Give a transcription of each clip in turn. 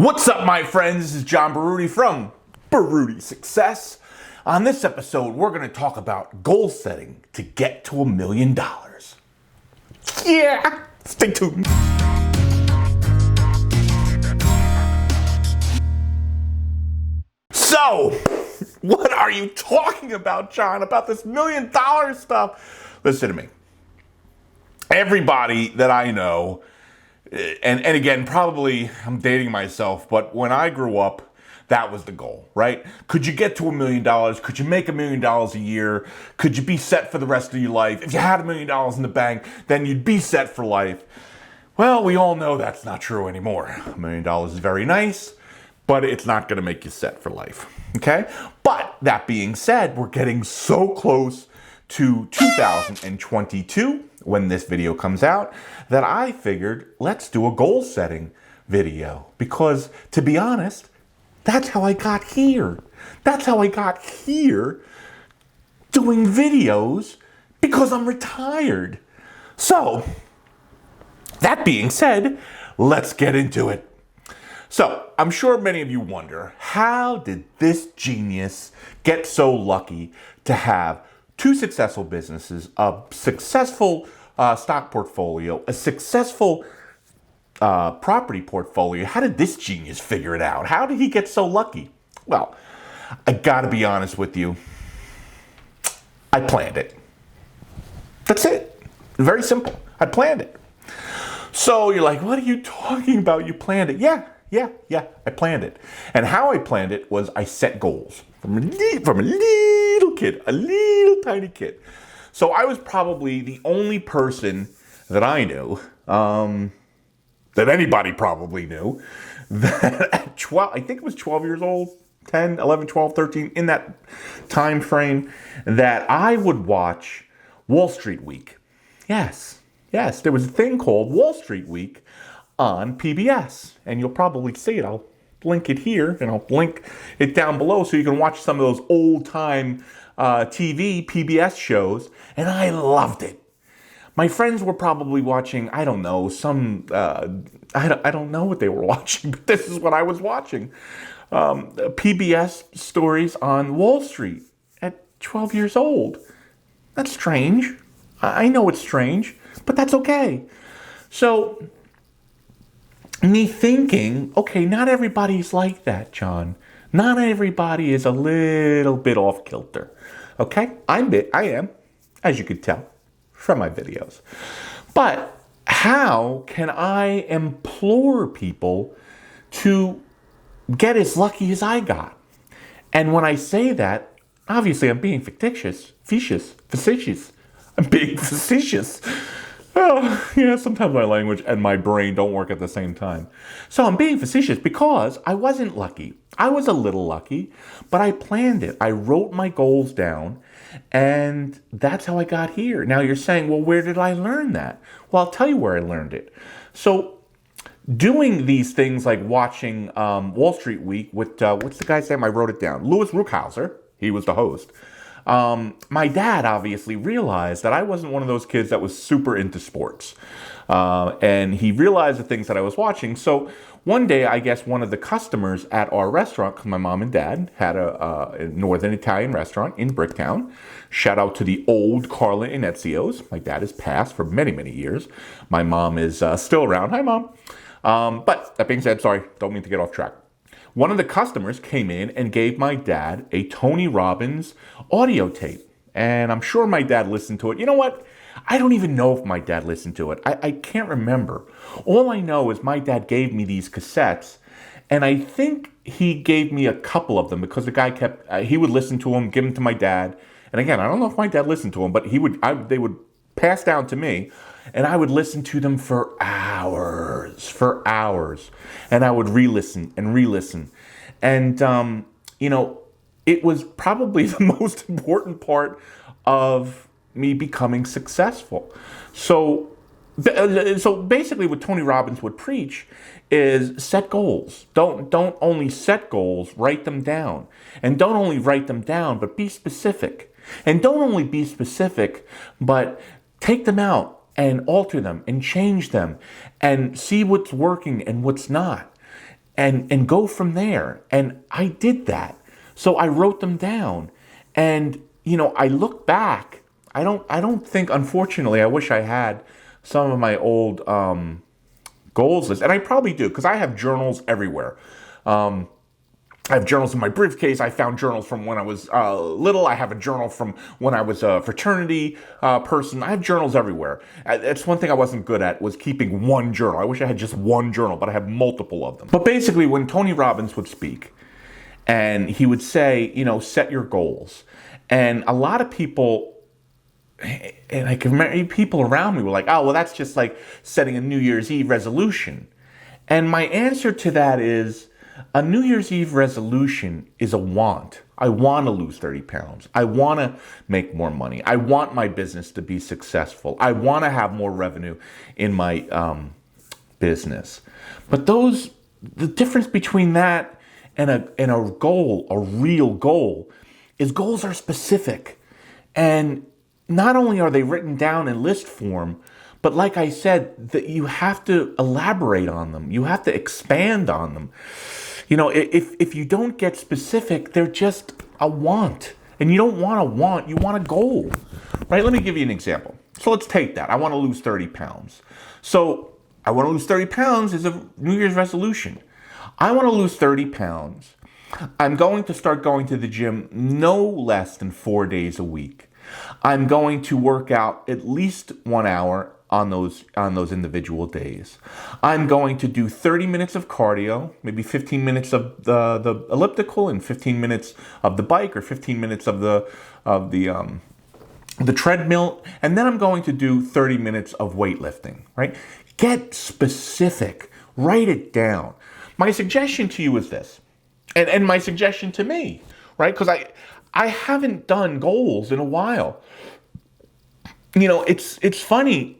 What's up, my friends? This is John Baruti from Baruti Success. On this episode, we're going to talk about goal setting to get to $1 million. Yeah, stay tuned. So, what are you talking about, John, about this $1 million stuff? Listen to me. Everybody that I know, and again, probably I'm dating myself, but when I grew up, that was the goal, right? Could you get to $1 million? Could you make $1 million a year? Could you be set for the rest of your life? If you had $1 million in the bank, then you'd be set for life. Well, we all know that's not true anymore. $1 million is very nice, but it's not going to make you set for life, okay? But that being said, we're getting so close to 2022 when this video comes out that I figured let's do a goal setting video, because to be honest, that's how I got here. That's how I got here doing videos, because I'm retired. So, that being said, let's get into it. So, I'm sure many of you wonder, how did this genius get so lucky to have two successful businesses, a successful stock portfolio, a successful property portfolio? How did this genius figure it out? How did he get so lucky? Well, I gotta be honest with you. I planned it. That's it. Very simple. I planned it. So you're like, what are you talking about? You planned it. Yeah, I planned it. And how I planned it was I set goals from a little kid, a little tiny kid. So I was probably the only person that I knew, that anybody probably knew, that at 12, I think it was 12 years old, 10, 11, 12, 13, in that time frame, that I would watch Wall Street Week. Yes, there was a thing called Wall Street Week on PBS, and you'll probably see it. I'll link it here, and I'll link it down below so you can watch some of those old-time TV PBS shows, and I loved it. My friends were probably watching, I don't know, I don't know what they were watching, but this is what I was watching. PBS stories on Wall Street at 12 years old. That's strange. I know it's strange, but that's okay. So, me thinking, okay, not everybody's like that, John. Not everybody is a little bit off kilter. Okay? I am, as you could tell from my videos. But how can I implore people to get as lucky as I got? And when I say that, obviously I'm being facetious. I'm being facetious. Oh, yeah, sometimes my language and my brain don't work at the same time. So I'm being facetious because I wasn't lucky. I was a little lucky, but I planned it. I wrote my goals down, and that's how I got here. Now you're saying, well, where did I learn that? Well, I'll tell you where I learned it. So doing these things like watching Wall Street Week with, what's the guy's name? I wrote it down. Louis Rukeyser. He was the host. My dad obviously realized that I wasn't one of those kids that was super into sports. And he realized the things that I was watching. So one day, I guess one of the customers at our restaurant, because my mom and dad had a Northern Italian restaurant in Bricktown. Shout out to the old Carla Inezios. My dad has passed for many, many years. My mom is still around. Hi, Mom. But that being said, sorry, don't mean to get off track. One of the customers came in and gave my dad a Tony Robbins audio tape. And I'm sure my dad listened to it. You know what? I don't even know if my dad listened to it. I can't remember. All I know is my dad gave me these cassettes, and I think he gave me a couple of them because the guy he would listen to them, give them to my dad. And again, I don't know if my dad listened to them, but they would pass down to me, and I would listen to them for hours. And I would re-listen. And, it was probably the most important part of me becoming successful. So basically what Tony Robbins would preach is set goals. Don't only set goals, write them down. And don't only write them down, but be specific. And don't only be specific, but take them out and alter them and change them and see what's working and what's not. and go from there. And I did that. So I wrote them down. And, I look back. I don't think, unfortunately, I wish I had some of my old goals list. And I probably do, because I have journals everywhere. I have journals in my briefcase. I found journals from when I was little. I have a journal from when I was a fraternity person. I have journals everywhere. That's one thing I wasn't good at, was keeping one journal. I wish I had just one journal, but I have multiple of them. But basically, when Tony Robbins would speak, and he would say, set your goals. And a lot of people, and I can remember people around me were like, oh, well, that's just like setting a New Year's Eve resolution. And my answer to that is, a New Year's Eve resolution is a want. I want to lose 30 pounds. I want to make more money. I want my business to be successful. I want to have more revenue in my business. But the difference between that and a goal, a real goal, is goals are specific. And not only are they written down in list form, but like I said, that you have to elaborate on them. You have to expand on them. If you don't get specific, they're just a want. And you don't want a want, you want a goal. Right? Let me give you an example. So let's take that. I want to lose 30 pounds. So I want to lose 30 pounds is a New Year's resolution. I want to lose 30 pounds. I'm going to start going to the gym no less than 4 days a week. I'm going to work out at least 1 hour on those individual days. I'm going to do 30 minutes of cardio, maybe 15 minutes of the elliptical and 15 minutes of the bike, or 15 minutes of the treadmill, and then I'm going to do 30 minutes of weightlifting, right? Get specific. Write it down. My suggestion to you is this, and my suggestion to me, right? Because I haven't done goals in a while. It's funny.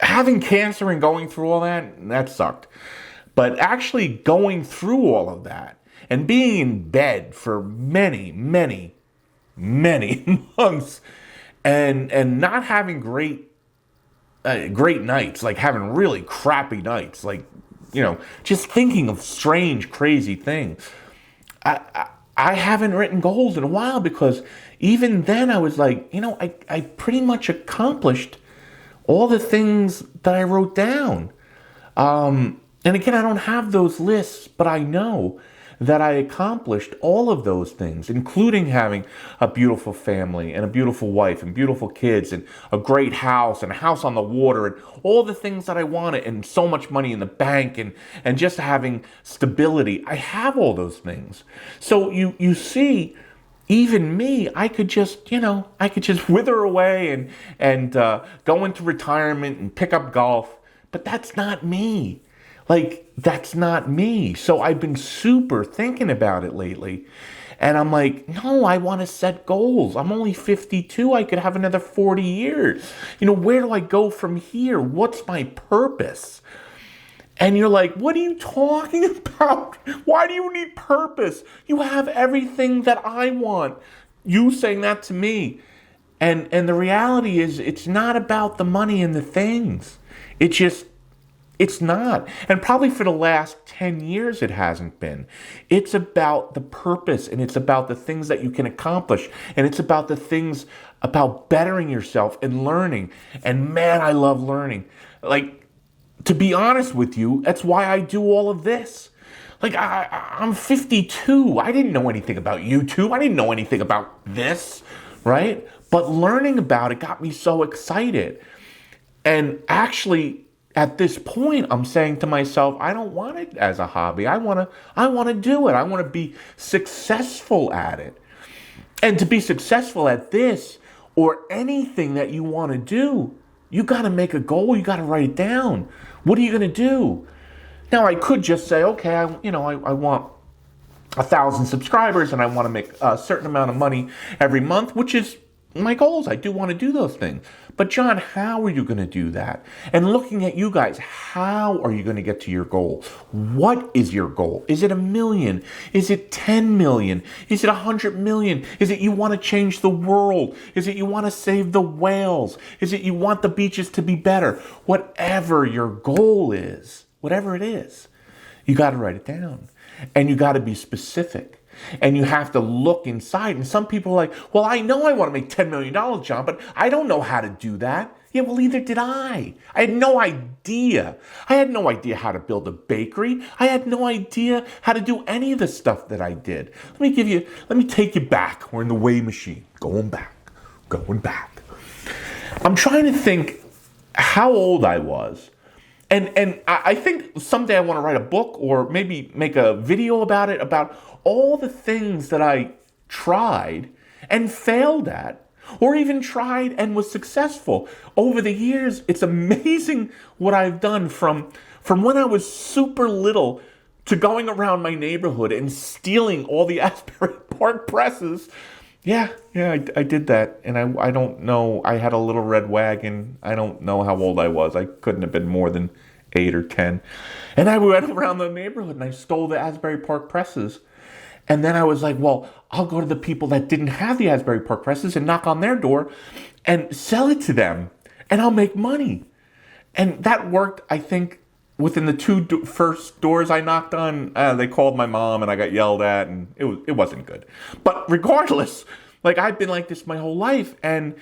Having cancer and going through all that sucked. But actually going through all of that and being in bed for many, many, many months and not having great nights, like having really crappy nights, like, just thinking of strange, crazy things. I haven't written goals in a while, because even then I was like, I pretty much accomplished all the things that I wrote down. And again, I don't have those lists, but I know that I accomplished all of those things, including having a beautiful family and a beautiful wife and beautiful kids and a great house and a house on the water and all the things that I wanted, and so much money in the bank and just having stability. I have all those things. So you see, even me, I could just wither away and go into retirement and pick up golf. But that's not me. That's not me. So I've been super thinking about it lately. And I'm like, no, I want to set goals. I'm only 52. I could have another 40 years. Where do I go from here? What's my purpose? And you're like, what are you talking about? Why do you need purpose? You have everything that I want. You saying that to me. And the reality is, it's not about the money and the things. It's not. And probably for the last 10 years it hasn't been. It's about the purpose, and it's about the things that you can accomplish. And it's about the things about bettering yourself and learning. And man, I love learning. To be honest with you, that's why I do all of this. I'm 52. I didn't know anything about YouTube. I didn't know anything about this, right? But learning about it got me so excited. And actually, at this point, I'm saying to myself, I don't want it as a hobby. I want to do it. I want to be successful at it. And to be successful at this or anything that you want to do, you got to make a goal. You got to write it down. What are you going to do? Now, I could just say, okay, I want 1,000 subscribers and I want to make a certain amount of money every month, which is my goals. I do want to do those things. But John, how are you going to do that? And looking at you guys, how are you going to get to your goal? What is your goal? Is it 1 million? Is it 10 million? Is it 100 million? Is it you want to change the world? Is it you want to save the whales? Is it you want the beaches to be better? Whatever your goal is, whatever it is, You got to write it down. And you got to be specific. And you have to look inside. And some people are like, well, I know I want to make $10 million, John, but I don't know how to do that. Yeah, well, neither did I. I had no idea. I had no idea how to build a bakery. I had no idea how to do any of the stuff that I did. Let me take you back. We're in the weigh machine. Going back. I'm trying to think how old I was. And I think someday I want to write a book or maybe make a video about it, about all the things that I tried and failed at, or even tried and was successful. Over the years, it's amazing what I've done from when I was super little to going around my neighborhood and stealing all the Asbury Park presses. Yeah, I did that. And I don't know, I had a little red wagon. I don't know how old I was. I couldn't have been more than 8 or 10. And I went around the neighborhood and I stole the Asbury Park presses. And then I was like, well, I'll go to the people that didn't have the Asbury Park presses and knock on their door and sell it to them. And I'll make money. And that worked, I think, within the first doors I knocked on. They called my mom and I got yelled at, and it wasn't good. But regardless, like, I've been like this my whole life. And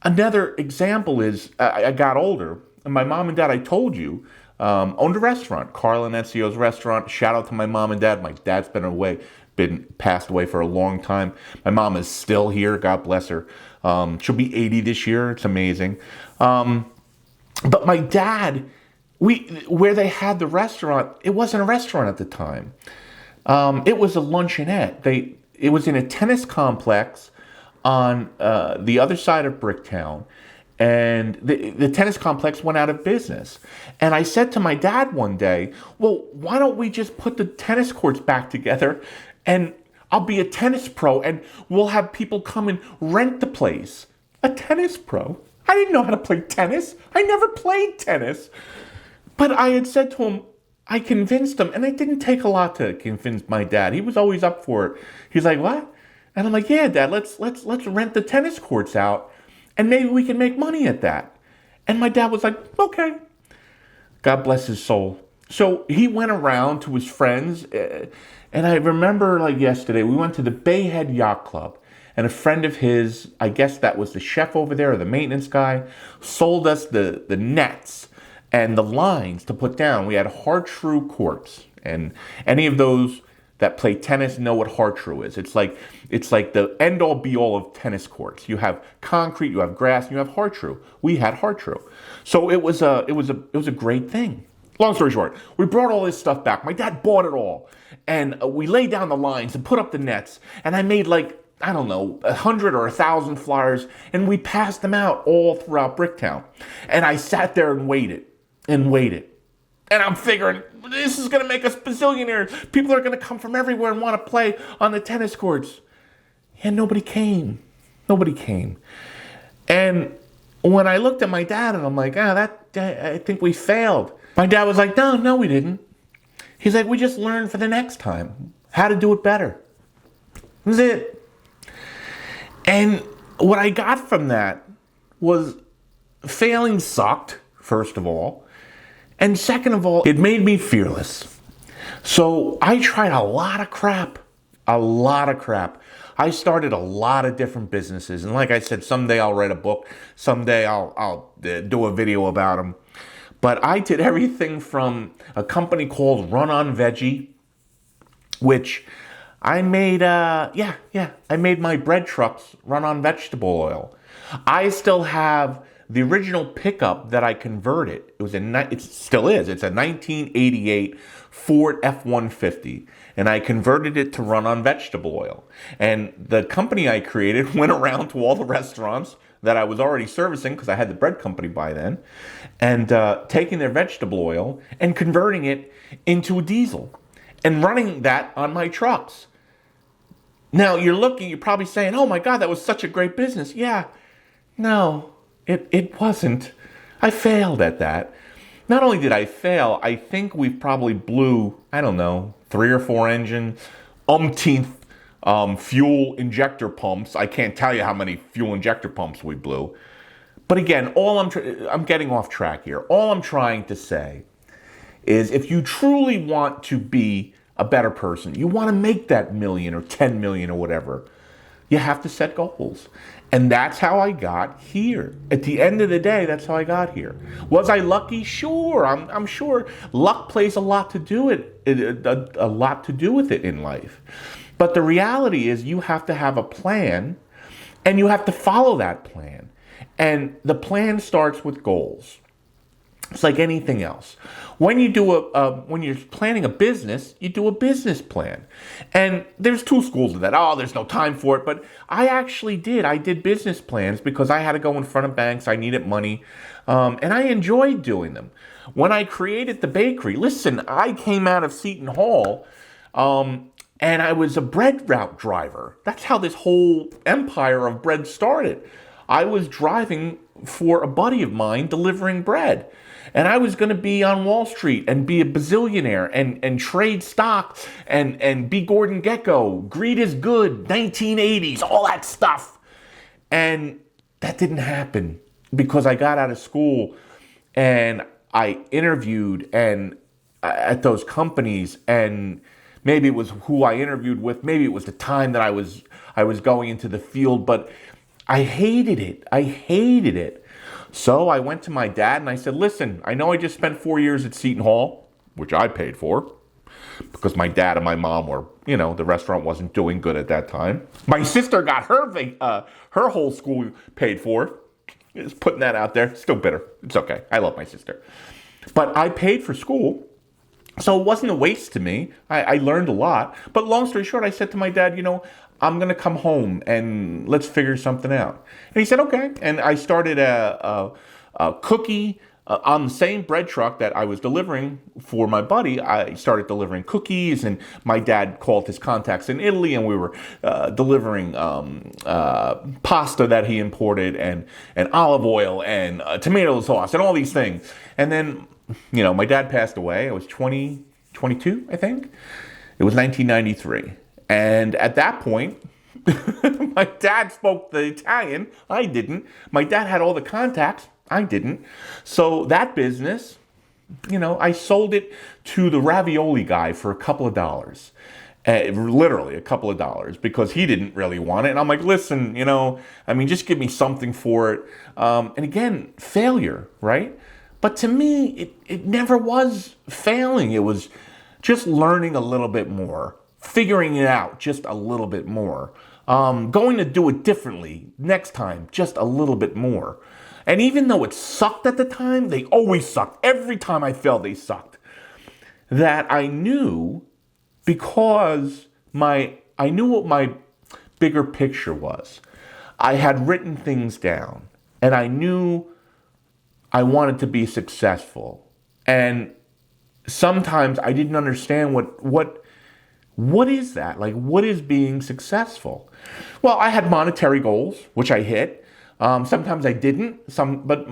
another example is I got older, and my mom and dad, I told you, owned a restaurant, Carl and Ezio's restaurant. Shout out to my mom and dad. My dad's been passed away for a long time. My mom is still here. God bless her. She'll be 80 this year. It's amazing. But my dad, where they had the restaurant, it wasn't a restaurant at the time. It was a luncheonette. It was in a tennis complex on the other side of Bricktown. And the tennis complex went out of business. And I said to my dad one day, well, why don't we just put the tennis courts back together and I'll be a tennis pro and we'll have people come and rent the place. A tennis pro? I didn't know how to play tennis. I never played tennis. But I had said to him, I convinced him, and it didn't take a lot to convince my dad. He was always up for it. He's like, what? And I'm like, yeah, Dad, let's rent the tennis courts out. And maybe we can make money at that. And my dad was like, okay. God bless his soul. So he went around to his friends. And I remember like yesterday, we went to the Bayhead Yacht Club. And a friend of his, I guess that was the chef over there or the maintenance guy, sold us the nets and the lines to put down. We had Hartrue courts. And any of those that play tennis know what Hartrue is. It's like the end-all be-all of tennis courts. You have concrete, you have grass, and you have Hartrue. We had Hartrue. So it was a great thing. Long story short, we brought all this stuff back. My dad bought it all. And we laid down the lines and put up the nets. And I made 100 or 1,000 flyers. And we passed them out all throughout Bricktown. And I sat there and waited. And I'm figuring, this is going to make us bazillionaires. People are going to come from everywhere and want to play on the tennis courts. And nobody came. And when I looked at my dad and I'm like, I think we failed. My dad was like, no, we didn't. He's like, we just learned for the next time how to do it better. That's it. And what I got from that was failing sucked, first of all. And second of all, it made me fearless. So I tried a lot of crap. I started a lot of different businesses. And like I said, someday I'll write a book. Someday I'll do a video about them. But I did everything from a company called Run on Veggie, which I made, I made my bread trucks run on vegetable oil. I still have the original pickup that I converted. It still is. It's a 1988 Ford F-150. And I converted it to run on vegetable oil. And the company I created went around to all the restaurants that I was already servicing, because I had the bread company by then, and taking their vegetable oil and converting it into a diesel and running that on my trucks. Now you're probably saying, oh my God, that was such a great business. Yeah, no, it wasn't. I failed at that. Not only did I fail, I think we probably blew, 3 or 4 engines, umpteenth fuel injector pumps. I can't tell you how many fuel injector pumps we blew. But again, I'm getting off track here. All I'm trying to say is if you truly want to be a better person, you want to make that million or 10 million or whatever, you have to set goals. And that's how I got here. At the end of the day, that's how I got here. Was I lucky? Sure. I'm sure luck plays a lot to do it, a lot to do with it in life. But the reality is you have to have a plan and you have to follow that plan. And the plan starts with goals. It's like anything else. When you do when you're planning a business, you do a business plan. And there's two schools of that. Oh, there's no time for it. But I actually did. I did business plans because I had to go in front of banks. I needed money. And I enjoyed doing them. When I created the bakery, listen, I came out of Seton Hall and I was a bread route driver. That's how this whole empire of bread started. I was driving for a buddy of mine delivering bread. And I was going to be on Wall Street and be a bazillionaire and trade stock and be Gordon Gekko. Greed is good, 1980s, all that stuff. And that didn't happen because I got out of school and I interviewed and at those companies, and maybe it was who I interviewed with, maybe it was the time that I was going into the field, but I hated it. I hated it. So I went to my dad and I said, listen, I know I just spent 4 years at Seton Hall, which I paid for, because my dad and my mom were, the restaurant wasn't doing good at that time. My sister got her whole school paid for. Just putting that out there. Still bitter. It's okay. I love my sister. But I paid for school. So it wasn't a waste to me. I learned a lot. But long story short, I said to my dad, I'm going to come home and let's figure something out. And he said, okay. And I started a cookie on the same bread truck that I was delivering for my buddy. I started delivering cookies, and my dad called his contacts in Italy, and we were delivering pasta that he imported and olive oil and tomato sauce and all these things. And then, my dad passed away. I was 22, I think. It was 1993. And at that point, my dad spoke the Italian. I didn't. My dad had all the contacts. I didn't. So that business, I sold it to the ravioli guy for a couple of dollars. Literally a couple of dollars, because he didn't really want it. And I'm like, listen, just give me something for it. And again, failure, right? But to me, it never was failing. It was just learning a little bit more. Figuring it out just a little bit more. Going to do it differently next time, just a little bit more. And even though it sucked at the time, they always sucked. Every time I failed, they sucked. That I knew, because I knew what my bigger picture was. I had written things down, and I knew I wanted to be successful. And sometimes I didn't understand what is that? Like, what is being successful? Well, I had monetary goals, which I hit. Sometimes I didn't. But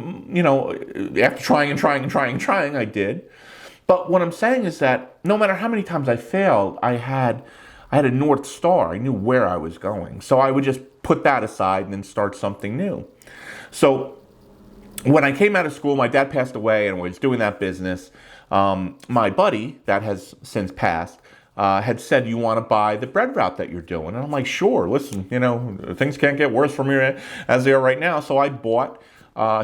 after trying, I did. But what I'm saying is that no matter how many times I failed, I had a North Star. I knew where I was going. So I would just put that aside and then start something new. So when I came out of school, my dad passed away and I was doing that business. My buddy, that has since passed, had said, you want to buy the bread route that you're doing? And I'm like, sure, listen, things can't get worse from here as they are right now. So I bought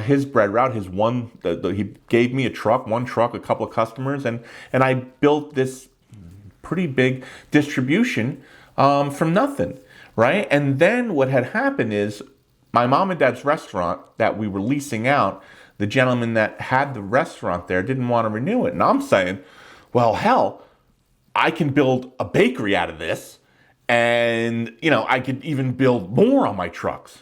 his bread route, he gave me one truck, a couple of customers, and I built this pretty big distribution from nothing, right? And then what had happened is my mom and dad's restaurant that we were leasing out, the gentleman that had the restaurant there didn't want to renew it. And I'm saying, well, hell, I can build a bakery out of this, and, I could even build more on my trucks.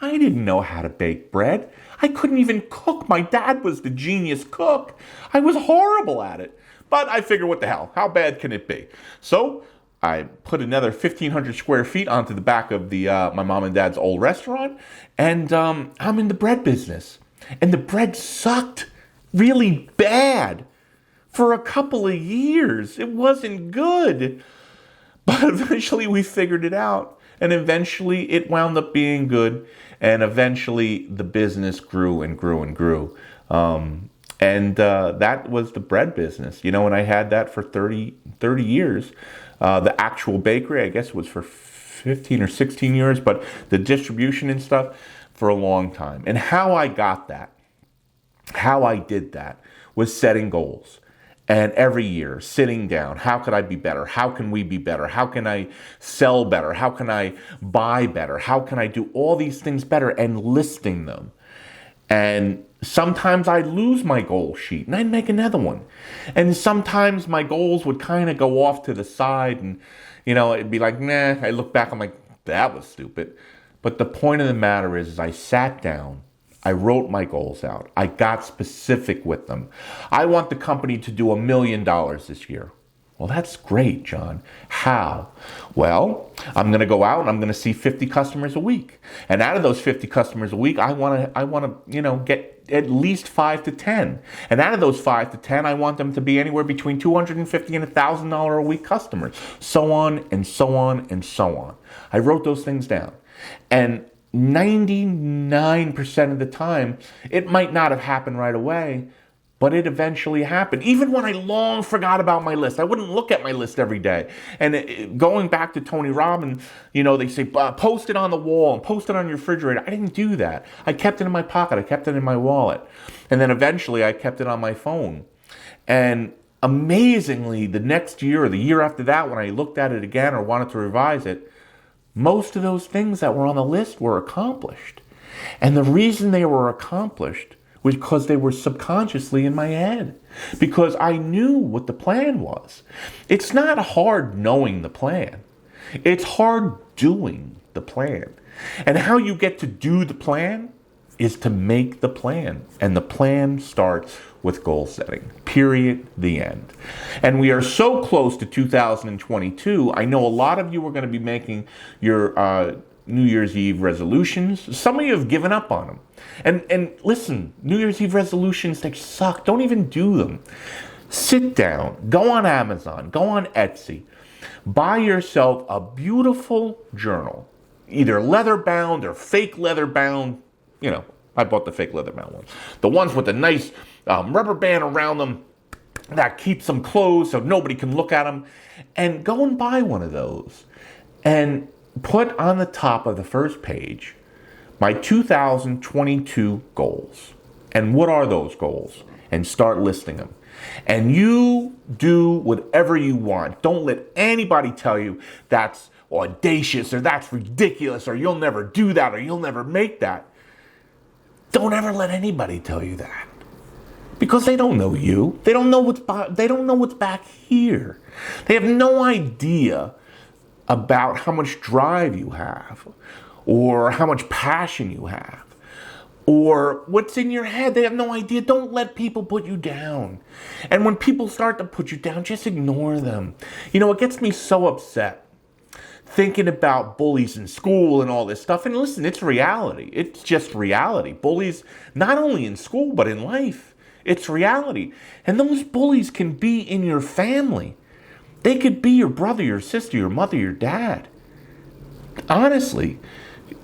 I didn't know how to bake bread. I couldn't even cook. My dad was the genius cook. I was horrible at it. But I figured, what the hell? How bad can it be? So I put another 1,500 square feet onto the back of my mom and dad's old restaurant, and I'm in the bread business. And the bread sucked really bad. For a couple of years, it wasn't good. But eventually we figured it out. And eventually it wound up being good. And eventually the business grew and grew and grew. And And that was the bread business, and I had that for 30 years. The actual bakery, I guess, was for 15 or 16 years, but the distribution and stuff for a long time. And how I got that, how I did that, was setting goals. And every year, sitting down, how could I be better? How can we be better? How can I sell better? How can I buy better? How can I do all these things better? And listing them. And sometimes I'd lose my goal sheet and I'd make another one. And sometimes my goals would kind of go off to the side and, it'd be like, nah, I look back, I'm like, that was stupid. But the point of the matter is I sat down, I wrote my goals out. I got specific with them. I want the company to do $1 million this year. Well, that's great, John. How? Well, I'm going to go out and I'm going to see 50 customers a week. And out of those 50 customers a week, I want to, get at least 5 to 10. And out of those 5 to 10, I want them to be anywhere between $250 and $1,000 a week customers. So on and so on and so on. I wrote those things down. And 99% of the time, it might not have happened right away, but it eventually happened. Even when I long forgot about my list, I wouldn't look at my list every day. And going back to Tony Robbins, they say, post it on the wall and post it on your refrigerator. I didn't do that. I kept it in my pocket. I kept it in my wallet. And then eventually I kept it on my phone. And amazingly, the next year or the year after that, when I looked at it again or wanted to revise it, most of those things that were on the list were accomplished. And the reason they were accomplished was because they were subconsciously in my head. Because I knew what the plan was. It's not hard knowing the plan. It's hard doing the plan. And how you get to do the plan is to make the plan. And the plan starts with goal setting. Period. The end. And we are so close to 2022. I know a lot of you are going to be making your New Year's Eve resolutions. Some of you have given up on them. And listen, New Year's Eve resolutions, they suck. Don't even do them. Sit down, go on Amazon, go on Etsy, buy yourself a beautiful journal, either leather bound or fake leather bound. I bought the fake leather bound ones. The ones with the nice rubber band around them that keeps them closed so nobody can look at them. And go and buy one of those. And put on the top of the first page my 2022 goals. And what are those goals? And start listing them. And you do whatever you want. Don't let anybody tell you that's audacious or that's ridiculous or you'll never do that or you'll never make that. Don't ever let anybody tell you that. Because they don't know you. They don't know what's back here. They have no idea about how much drive you have or how much passion you have or what's in your head. They have no idea. Don't let people put you down. And when people start to put you down, just ignore them. It gets me so upset thinking about bullies in school and all this stuff. And listen, it's reality. It's just reality. Bullies, not only in school, but in life. It's reality. And those bullies can be in your family. They could be your brother, your sister, your mother, your dad. Honestly,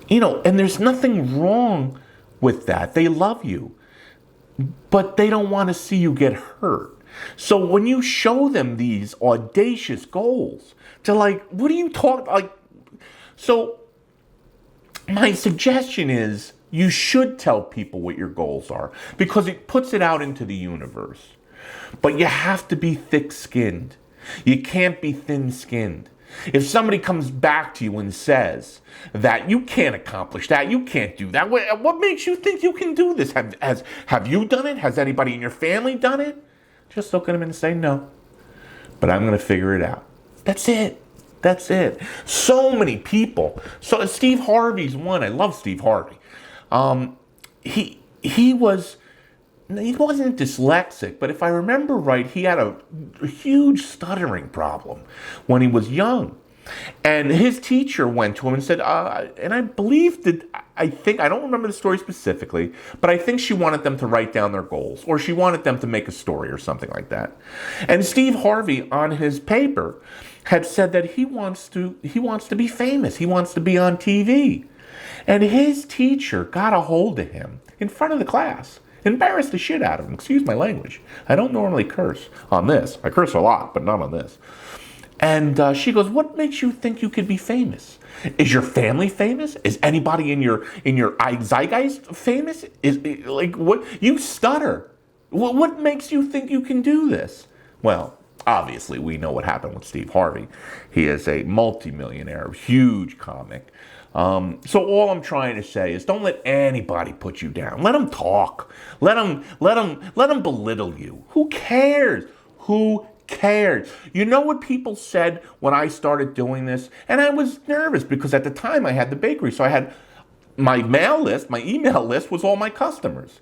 and there's nothing wrong with that. They love you, but they don't want to see you get hurt. So when you show them these audacious goals, to what are you talking? So my suggestion is you should tell people what your goals are because it puts it out into the universe. But you have to be thick-skinned. You can't be thin-skinned. If somebody comes back to you and says that you can't accomplish that, you can't do that, what makes you think you can do this? Have you done it? Has anybody in your family done it? Just look at them and say no. But I'm going to figure it out. That's it. That's it. So many people. So Steve Harvey's one. I love Steve Harvey. He wasn't dyslexic, but if I remember right, he had a huge stuttering problem when he was young. And his teacher went to him and said, and I believe that, I don't remember the story specifically, but I think she wanted them to write down their goals, or she wanted them to make a story or something like that. And Steve Harvey, on his paper, had said that he wants to be famous. He wants to be on TV. And his teacher got a hold of him in front of the class Embarrassed the shit out of him. Excuse my language. I don't normally curse on this. I curse a lot, but not on this. And she goes, "What makes you think you could be famous? Is your family famous? Is anybody in your zeitgeist famous? Is like what you stutter? What makes you think you can do this?" Well, obviously, we know what happened with Steve Harvey. He is a multimillionaire, huge comic. So all I'm trying to say is, don't let anybody put you down. Let them talk. Let them belittle you. Who cares? Who cares? You know what people said when I started doing this? And I was nervous because at the time I had the bakery. So I had my email list was all my customers.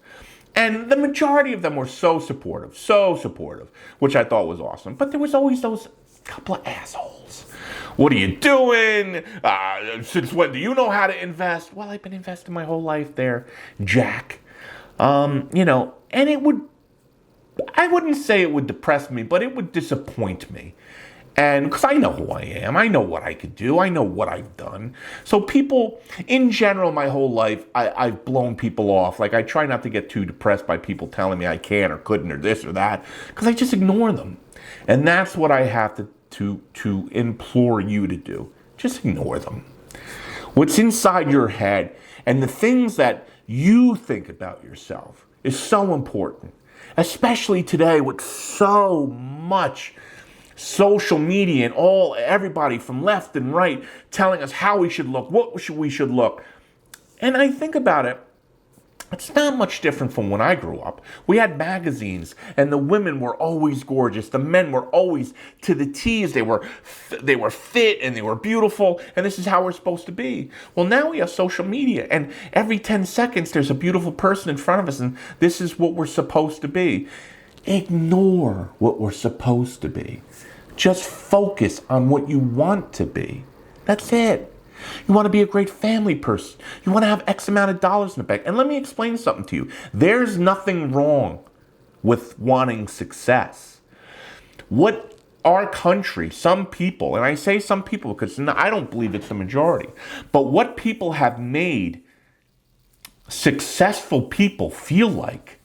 And the majority of them were so supportive, which I thought was awesome. But there was always those couple of assholes. "What are you doing? Since when do you know how to invest?" Well, I've been investing my whole life there, Jack. And I wouldn't say it would depress me, but it would disappoint me. And because I know who I am, I know what I could do, I know what I've done. So people, in general, my whole life, I've blown people off. Like, I try not to get too depressed by people telling me I can or couldn't or this or that, because I just ignore them. And that's what I have to implore you to do. Just ignore them. What's inside your head and the things that you think about yourself is so important. Especially today with so much social media and everybody from left and right telling us how we should look, what we should look. And I think about it, it's not much different from when I grew up. We had magazines, and the women were always gorgeous. The men were always to the T's. They were fit and they were beautiful, and this is how we're supposed to be. Well, now we have social media, and every 10 seconds there's a beautiful person in front of us, and this is what we're supposed to be. Ignore what we're supposed to be. Just focus on what you want to be. That's it. You want to be a great family person. You want to have X amount of dollars in the bank. And let me explain something to you. There's nothing wrong with wanting success. What our country, some people, and I say some people because I don't believe it's the majority, but what people have made successful people feel like,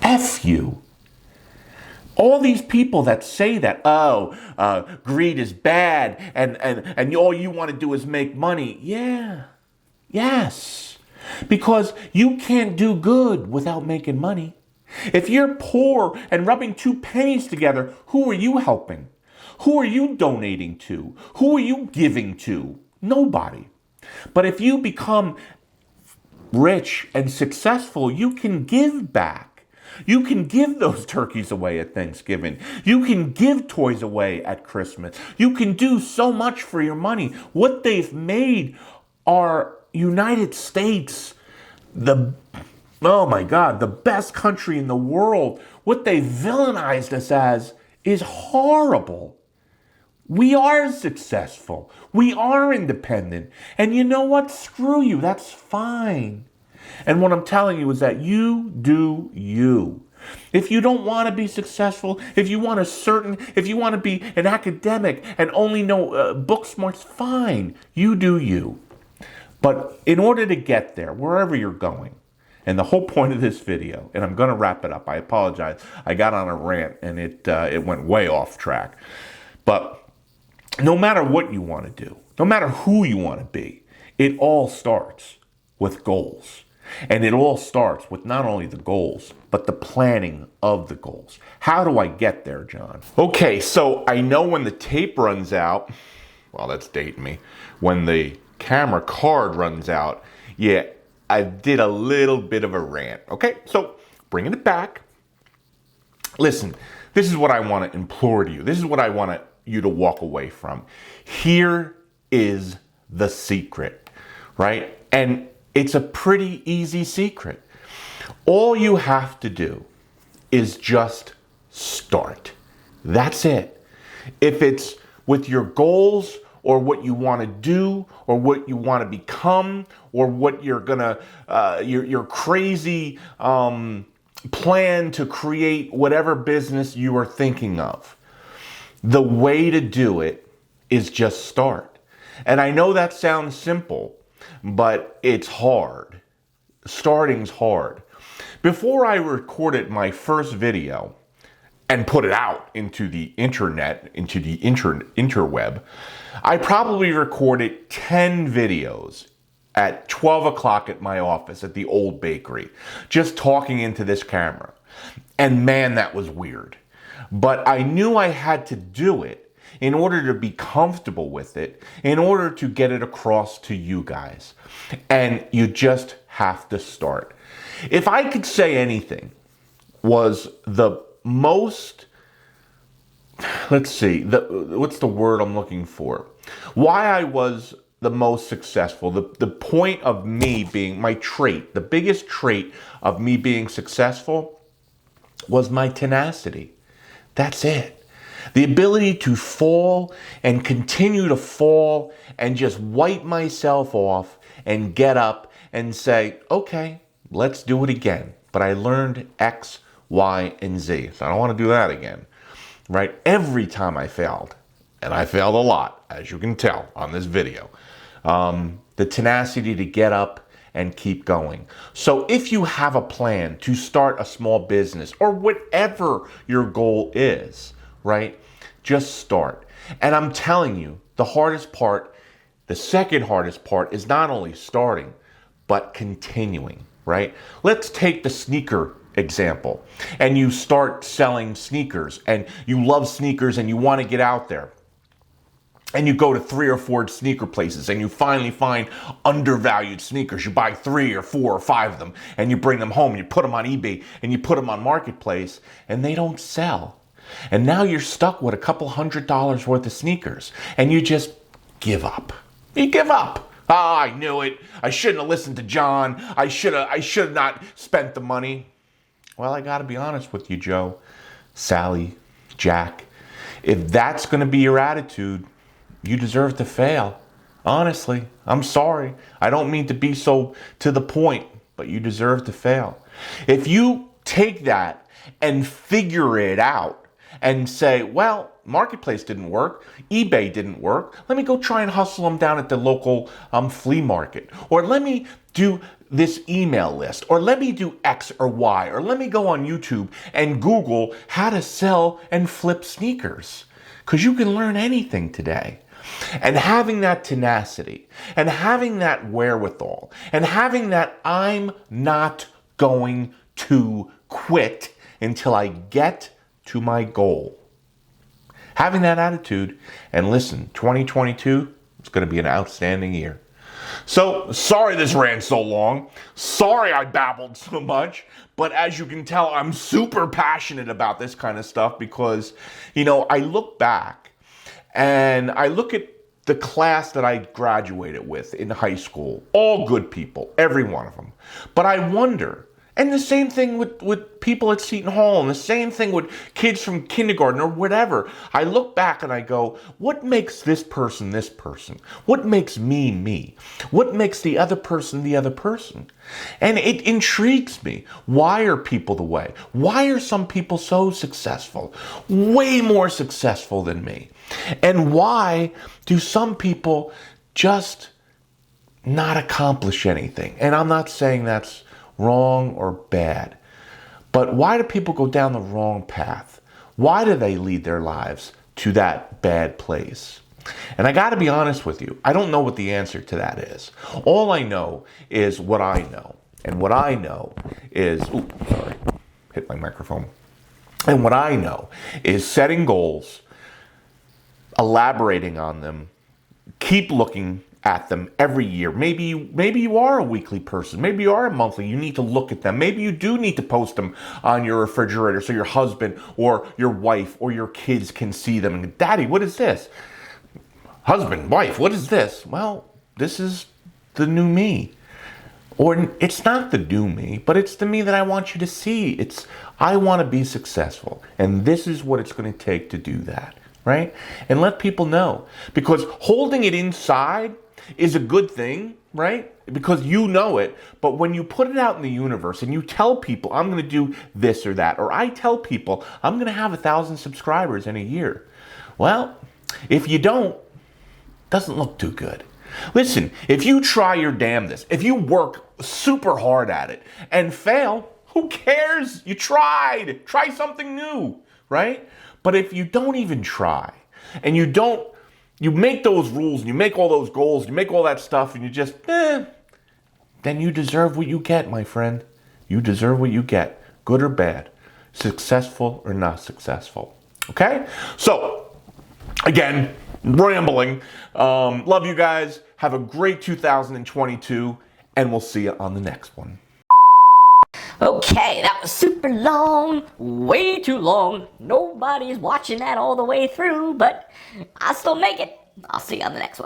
F you. All these people that say that, greed is bad, and all you want to do is make money. Yeah, yes. Because you can't do good without making money. If you're poor and rubbing 2 pennies together, who are you helping? Who are you donating to? Who are you giving to? Nobody. But if you become rich and successful, you can give back. You can give those turkeys away at Thanksgiving. You can give toys away at Christmas. You can do so much for your money. What they've made our United States, the best country in the world, what they villainized us as is horrible. We are successful. We are independent. And you know what? Screw you. That's fine. And what I'm telling you is that you do you. If you don't want to be successful, if you want to be an academic and only know book smarts, fine. You do you. But in order to get there, wherever you're going, and the whole point of this video, and I'm going to wrap it up. I apologize. I got on a rant and it went way off track. But no matter what you want to do, no matter who you want to be, it all starts with goals. And it all starts with not only the goals, but the planning of the goals. How do I get there, John? Okay, so I know when the tape runs out, well, that's dating me, when the camera card runs out, yeah, I did a little bit of a rant. Okay, so bringing it back. Listen, this is what I want to implore to you. This is what I want you to walk away from. Here is the secret, right? And it's a pretty easy secret. All you have to do is just start. That's it. If it's with your goals or what you want to do or what you want to become or what you're gonna, your crazy plan to create whatever business you are thinking of, the way to do it is just start. And I know that sounds simple, but it's hard. starting's hard. Before I recorded my first video and put it out into the internet, into the interweb, I probably recorded 10 videos at 12 o'clock at my office at the old bakery, just talking into this camera. And man, that was weird. But I knew I had to do it in order to be comfortable with it, in order to get it across to you guys. And you just have to start. If I could say anything was the most, what's the word I'm looking for? Why I was the most successful, the point of me being, my trait, the biggest trait of me being successful was my tenacity. That's it. The ability to fall and continue to fall and just wipe myself off and get up and say, okay, let's do it again. But I learned X, Y, and Z. So I don't want to do that again, right? Every time I failed, and I failed a lot, as you can tell on this video, the tenacity to get up and keep going. So if you have a plan to start a small business or whatever your goal is, right, just start. And I'm telling you, the hardest part, the second hardest part is not only starting, but continuing, right? Let's take the sneaker example. And you start selling sneakers and you love sneakers and you want to get out there. And you go to 3 or 4 sneaker places and you finally find undervalued sneakers. You buy 3 or 4 or 5 of them and you bring them home and you put them on eBay and you put them on Marketplace and they don't sell. And now you're stuck with a couple $100 worth of sneakers and you just give up. You give up. Ah, I knew it. I shouldn't have listened to John. I should have not spent the money. Well, I got to be honest with you, Joe, Sally, Jack. If that's going to be your attitude, you deserve to fail. Honestly, I'm sorry. I don't mean to be so to the point, but you deserve to fail. If you take that and figure it out and say, well, Marketplace didn't work, eBay didn't work, let me go try and hustle them down at the local flea market. Or let me do this email list. Or let me do X or Y. Or let me go on YouTube and Google how to sell and flip sneakers. Because you can learn anything today. And having that tenacity, and having that wherewithal, and having that I'm not going to quit until I get to my goal. Having that attitude, and listen, 2022 is going to be an outstanding year. So, sorry this ran so long. Sorry I babbled so much. But as you can tell, I'm super passionate about this kind of stuff because, I look back and I look at the class that I graduated with in high school. All good people, every one of them. But I wonder, and the same thing with people at Seton Hall, and the same thing with kids from kindergarten or whatever. I look back and I go, what makes this person this person? What makes me me? What makes the other person the other person? And it intrigues me. Why are people the way? Why are some people so successful? Way more successful than me. And why do some people just not accomplish anything? And I'm not saying that's wrong or bad. But why do people go down the wrong path? Why do they lead their lives to that bad place? And I got to be honest with you, I don't know what the answer to that is. All I know is what I know. And what I know is, hit my microphone. And what I know is setting goals, elaborating on them, keep looking at them every year. Maybe you are a weekly person. Maybe you are a monthly. You need to look at them. Maybe you do need to post them on your refrigerator so your husband or your wife or your kids can see them. And Daddy, what is this? Husband, wife, what is this? Well, this is the new me. Or it's not the new me, but it's the me that I want you to see. I want to be successful. And this is what it's going to take to do that. Right? And let people know. Because holding it inside is a good thing, right? Because you know it. But when you put it out in the universe and you tell people, I'm going to do this or that, or I tell people, I'm going to have 1,000 subscribers in a year. Well, if you don't, it doesn't look too good. Listen, if you try your damnedest, if you work super hard at it and fail, who cares? You tried. Try something new, right? But if you don't even try and you make those rules and you make all those goals, you make all that stuff and you just, then you deserve what you get, my friend. You deserve what you get, good or bad, successful or not successful. Okay? So, again, rambling. Love you guys. Have a great 2022, and we'll see you on the next one. Okay, that was super long, way too long. Nobody's watching that all the way through, but I'll still make it. I'll see you on the next one.